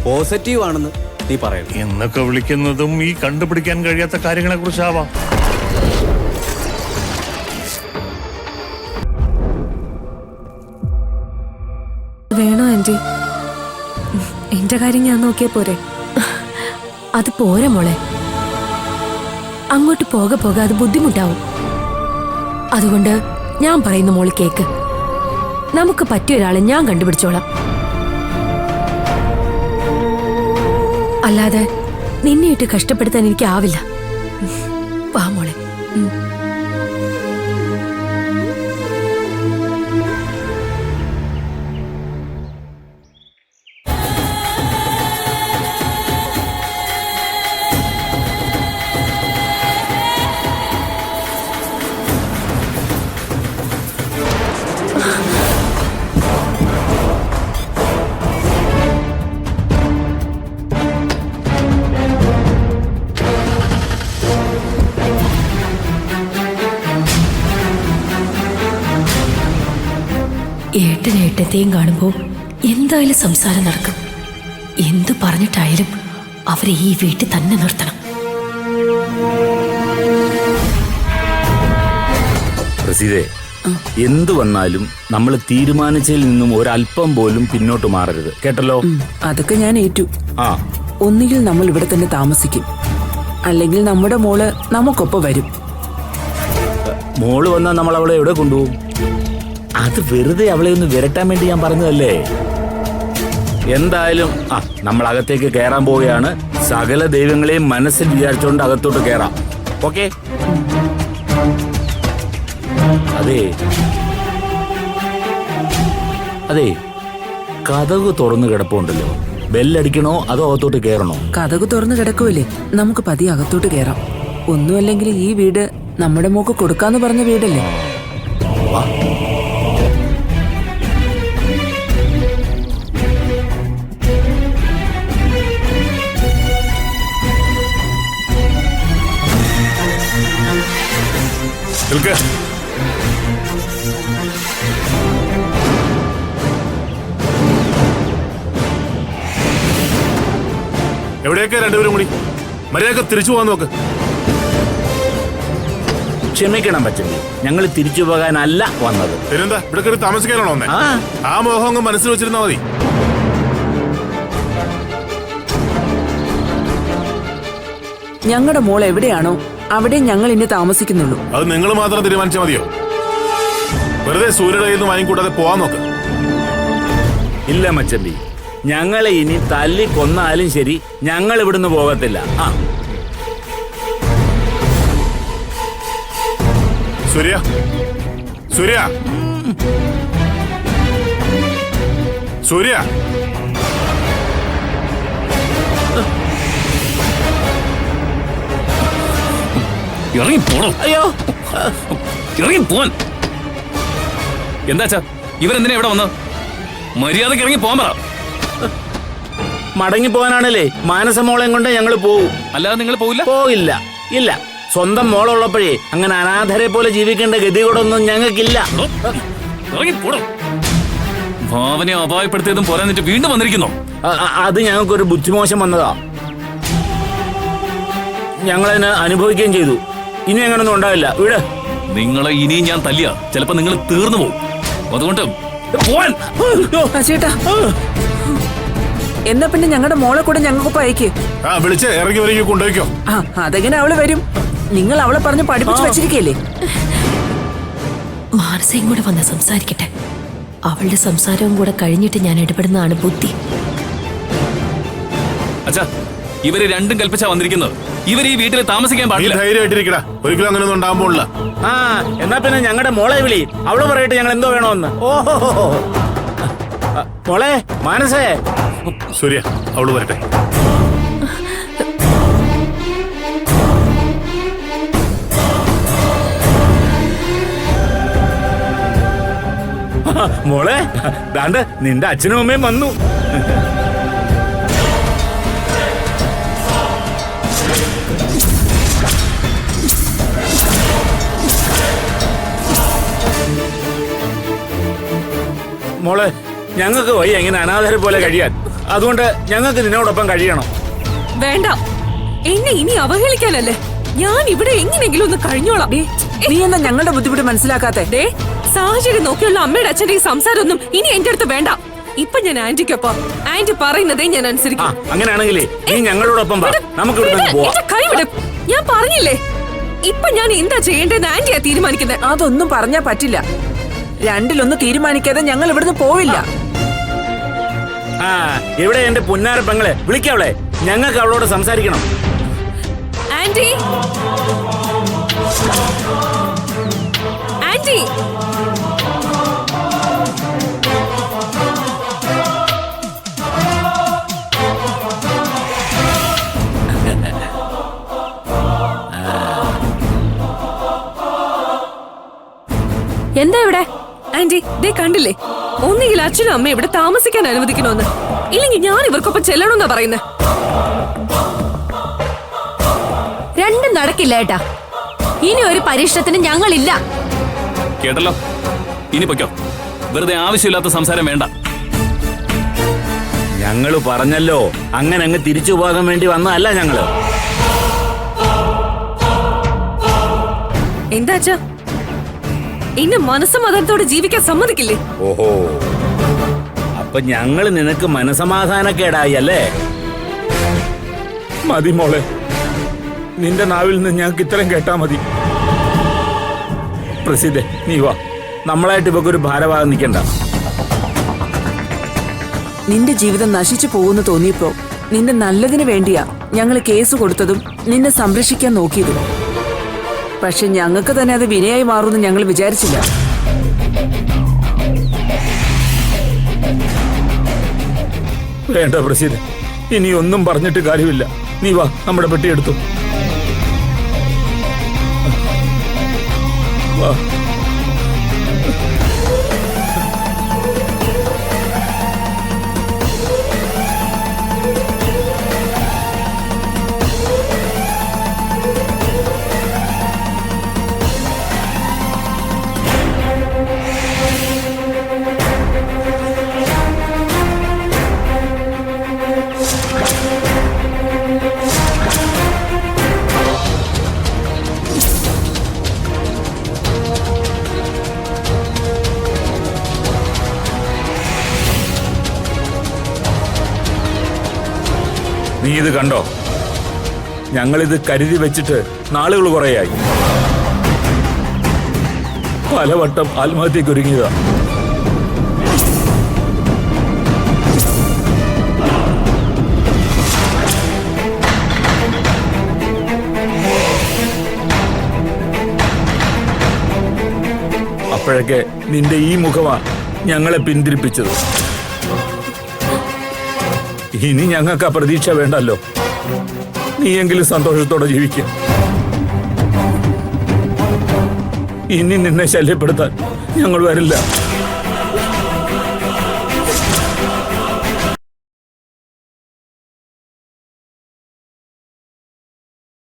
Positive ആണെന്ന് നീ പറയുന്നു. എന്നൊക്കെ വിളിക്കുന്നതും ഈ കണ്ടുപിടിക്കാൻ കഴിയാത്ത കാര്യങ്ങളെ കുറിച്ചാവാം. വേണോ ആന്റി? എന്റെ കാര്യം ഞാൻ നോക്കിയാ പോരെ? അത് പോരെ മോളെ. അങ്ങോട്ട് പോകെ പോകെ അത് ബുദ്ധിമുട്ടാവും. അതുകൊണ്ട് ഞാൻ പറയുന്ന മോള് കേക്ക്. നമുക്ക് പറ്റിയ ഒരാളെ ഞാൻ കണ്ടുപിടിച്ചോളാം. അല്ലാതെ നിന്നെ ഇട്ട് കഷ്ടപ്പെടുത്താൻ എനിക്ക് ആവില്ല. വാ മോളെ. ഏട്ടനെയും കാണുമ്പോൾ എന്തായാലും സംസാരം നടക്കും. എന്തു പറഞ്ഞിട്ടായാലും അവരെ ഈ വീട്ടിൽ തന്നെ നിർത്തണം. റസീദേ, എന്തു വന്നാലും നമ്മൾ തീരുമാനിച്ചതിൽ നിന്നും ഒരല്പം പോലും പിന്നോട്ട് മാറരുത്, കേട്ടല്ലോ? അതൊക്കെ ഞാൻ ഏറ്റു. ആ, ഒന്നുകിൽ നമ്മൾ ഇവിടെ തന്നെ താമസിക്കും, അല്ലെങ്കിൽ നമ്മുടെ മോള് നമുക്കൊപ്പം വരും. മോള് വന്നാൽ നമ്മൾ അവളെ എവിടെ കൊണ്ടുപോകും? അത് വെറുതെ അവളെ ഒന്ന് വിരട്ടാൻ വേണ്ടി ഞാൻ പറഞ്ഞതല്ലേ. എന്തായാലും നമ്മൾ അകത്തേക്ക് കയറാൻ പോവുകയാണ്. സകല ദൈവങ്ങളെയും മനസ്സിൽ വിചാരിച്ചുകൊണ്ട് അകത്തോട്ട് കയറാം. ഓക്കെ? അതെ, കതക് തുറന്നു കിടപ്പുണ്ടല്ലോ. ബെല്ലടിക്കണോ അതോ അകത്തോട്ട് കയറണോ? കതക് തുറന്നു കിടക്കുമല്ലേ, നമുക്ക് പതിയെ അകത്തോട്ട് കയറാം. ഒന്നുമല്ലെങ്കിൽ ഈ വീട് നമ്മുടെ മോക്ക് കൊടുക്കാന്ന് പറഞ്ഞ വീടല്ലേ. വാ. എവിടെയൊക്കെ രണ്ടുപേരും കൂടി മര്യാദ തിരിച്ചു പോകാൻ നോക്ക്. ക്ഷമിക്കണം പച്ചമ്മി, ഞങ്ങൾ തിരിച്ചു പോകാനല്ല വന്നത്. പിന്നെന്താ ഇവിടെ കയറി താമസിക്കാനാണോ വന്നേ? ആ മോഹം അങ്ങ് മനസ്സിൽ വെച്ചിരുന്നാ മതി. ഞങ്ങളുടെ മോൾ എവിടെയാണോ അവിടെ ഞങ്ങൾ ഇനി താമസിക്കുന്നുള്ളൂ. അത് നിങ്ങൾ മാത്രം തീരുമാനിച്ചാൽ മതിയോ? വെറുതെ സൂര്യയുടെ കയ്യിൽ നിന്ന് വാങ്ങിക്കൂടാതെ പോവാൻ നോക്ക്. ഇല്ല മച്ചമ്പി, ഞങ്ങളെ ഇനി തല്ലി കൊന്നാലും ശരി, ഞങ്ങൾ ഇവിടുന്ന് പോകത്തില്ല. സൂര്യ, സൂര്യ, സൂര്യ, ഇറങ്ങിപ്പോണോ? അയ്യോ, ഇറങ്ങിപ്പോൻ. എന്താച്ചാ ഇവരെന്തിനാ ഇവിടെ വന്നത്? മര്യാദക്ക് ഇറങ്ങി പോകാൻ പറ. മടങ്ങിപ്പോകാനാണല്ലേ മാനസമോളെയും കൊണ്ട് ഞങ്ങൾ പോവും. അല്ലാതെ നിങ്ങൾ പോവില്ല? പോയില്ല. ഇല്ല, സ്വന്തം മോളുള്ളപ്പോഴേ അങ്ങനെ അനാഥരെ പോലെ ജീവിക്കേണ്ട ഗതികൂടൊന്നും ഞങ്ങൾക്കില്ല. ഇറങ്ങിപ്പോണോ? ഭാവനെ അപായപ്പെടുത്തിയതും പോരാന്നിട്ട് വീണ്ടും വന്നിരിക്കുന്നു. അത് ഞങ്ങൾക്കൊരു ബുദ്ധിമോശം വന്നതാ. ഞങ്ങളതിന് അനുഭവിക്കുകയും ചെയ്തു. ഇനി അങ്ങനൊന്നും ഉണ്ടാവില്ല. വീട് നിങ്ങളെ ഇനിയും ഞാൻ തല്ലിയ ചിലപ്പോ നിങ്ങൾ തീർന്നു പോകും. അതുകൊണ്ട് ചേട്ടാ, എന്നാ പിന്നെ ഞങ്ങളുടെ മോളെ കൂടെ ഞങ്ങൾക്ക് അയക്ക്. വിളിച്ച് ഇറങ്ങി വരയ്ക്ക് കൊണ്ടുപോയിക്കോ. അതെങ്ങനെ അവള് വരും? നിങ്ങൾ അവളെ പറഞ്ഞ് പഠിപ്പിച്ചു വെച്ചിരിക്കല്ലേ. മാനസയും കൂടെ വന്ന് സംസാരിക്കട്ടെ. അവളുടെ സംസാരവും കൂടെ കഴിഞ്ഞിട്ട് ഞാൻ ഇടപെടുന്നതാണ് ബുദ്ധി. അച്ഛാ, ഇവര് രണ്ടും കൽപ്പിച്ചാ വന്നിരിക്കുന്നത്. ഇവർ ഈ വീട്ടിൽ താമസിക്കാൻ പാടില്ല. ധൈര്യമായിട്ടിരിക്കടാ, ഒരിക്കലും അങ്ങനെയൊന്നും ഉണ്ടാകുമ്പോഴില്ല. എന്നാ പിന്നെ ഞങ്ങളുടെ മോളെ വിളി, അവള് പറയട്ടെ ഞങ്ങൾ എന്തോ വേണോന്ന്. ഓഹോ, മോളെ മാനസേ. സൂര്യ, അവള് വരട്ടെ. മോളെ, ദാണ്ട് നിന്റെ അച്ഛനും അമ്മയും വന്നു. മോളെ, ഞങ്ങൾക്ക് വയ്യ എങ്ങനെ അനാഥരെ പോലെ കഴിയാൻ. അതുകൊണ്ട് ഞങ്ങൾക്ക് നിന്നോടൊപ്പം കഴിയണം. വേണ്ട, എന്നെ ഇനി അവഹേളിക്കാനല്ലേ ഞാൻ ഇവിടെ എങ്ങനെയെങ്കിലും ഒന്ന് കഴിഞ്ഞോളാം. ഡീ, നീ എന്താ ഞങ്ങളുടെ ബുദ്ധിമുട്ട് മനസ്സിലാക്കാത്തെ? ദേ, സാഹചര്യം നോക്കിയുള്ള അമ്മയുടെ അച്ഛന്റെ ഈ സംസാരമൊന്നും ഇനി എന്റെ അടുത്ത് വേണ്ട. ഇപ്പൊ ഞാൻ ആന്റിക്കൊപ്പം, ആന്റി പറയുന്നതേ ഞാൻ ആ അനുസരിക്കും. അങ്ങനെയാണെങ്കിലേ നീ ഞങ്ങളോടൊപ്പം വാ, നമുക്ക് ഇവിടെ നിന്ന് പോവാം. എന്റെ കൈ വിട്. ഞാൻ പറഞ്ഞില്ലേ, ഇപ്പൊ ഞാൻ എന്താ ചെയ്യേണ്ടതെന്ന് ആന്റിയാ തീരുമാനിക്കുന്നത്. അതൊന്നും പറഞ്ഞാ പറ്റില്ല. രണ്ടിലൊന്ന് തീരുമാനിക്കാതെ ഞങ്ങൾ ഇവിടുന്ന് പോവില്ല. ആ എവിടെ എന്റെ പുന്നാര പെങ്ങളെ? വിളിക്കവളെ, ഞങ്ങൾക്ക് അവളോട് സംസാരിക്കണം. ആന്റി, ആന്റി, എന്താ ഇവിടെ? ആന്റി, ദേ കണ്ടില്ലേ, ഒന്നുകിൽ അച്ഛനും അമ്മ ഇവിടെ താമസിക്കാൻ അനുവദിക്കണമെന്ന്, ഇല്ലെങ്കിൽ ഞാൻ ഇവർക്കൊപ്പം ചെല്ലണമെന്നാ പറയുന്നത്. രണ്ടും നടക്കില്ല ഏട്ടാ. ഇനി ഒരു പരീക്ഷണത്തിന് ഞങ്ങളില്ല. കേട്ടല്ലോ, ഇനി പൊയ്ക്കോ. വെറുതെ ആവശ്യമില്ലാത്ത സംസാരം വേണ്ട. ഞങ്ങള് പറഞ്ഞല്ലോ, അങ്ങനെ അങ്ങ് തിരിച്ചു പോകാൻ വേണ്ടി വന്നതല്ല ഞങ്ങള്. എന്താ അച്ഛാ, എന്നെ മനസ്സമാധാനത്തോടെ ജീവിക്കാൻ സമ്മതിക്കില്ലേ? ഓഹോ, അപ്പൊ ഞങ്ങള് നിനക്ക് മനസമാധാനക്കേടായി അല്ലേ? മതി മോളെ, നിന്റെ നാവിൽ നിന്ന് ഞങ്ങൾക്ക് ഇത്രയും കേട്ടാ മതി. പ്രസിദ്ധ, നീ വാ, നമ്മളായിട്ട് ഇവക്കൊരു ഭാരവാദം നിൽക്കണ്ട. നിന്റെ ജീവിതം നശിച്ചു പോകുന്നു തോന്നിയപ്പോ നിന്റെ നല്ലതിന് വേണ്ടിയാ ഞങ്ങൾ കേസ് കൊടുത്തതും നിന്നെ സംരക്ഷിക്കാൻ നോക്കിയതും. പക്ഷെ ഞങ്ങൾക്ക് തന്നെ അത് വിനയായി മാറുമെന്ന് ഞങ്ങൾ വിചാരിച്ചില്ല. വേണ്ട പ്രസിദ്ധ, ഇനി ഒന്നും പറഞ്ഞിട്ട് കാര്യമില്ല. നീ വാ, നമ്മുടെ പെട്ടിയെടുത്തു വാ. നീ ഇത് കണ്ടോ? ഞങ്ങളിത് കരുതി വെച്ചിട്ട് നാളുകൾ കുറേയായി. പലവട്ടം ആത്മഹത്യക്കൊരുങ്ങിയതാ. അപ്പോഴൊക്കെ നിന്റെ ഈ മുഖമാ ഞങ്ങളെ പിന്തിരിപ്പിച്ചത്. ഇനി ഞങ്ങൾക്ക് ആ പ്രതീക്ഷ വേണ്ടല്ലോ. നീയെങ്കിലും സന്തോഷത്തോടെ ജീവിക്കുക. ഇനി നിന്നെ ശല്യപ്പെടുത്താൻ ഞങ്ങൾ വരില്ല.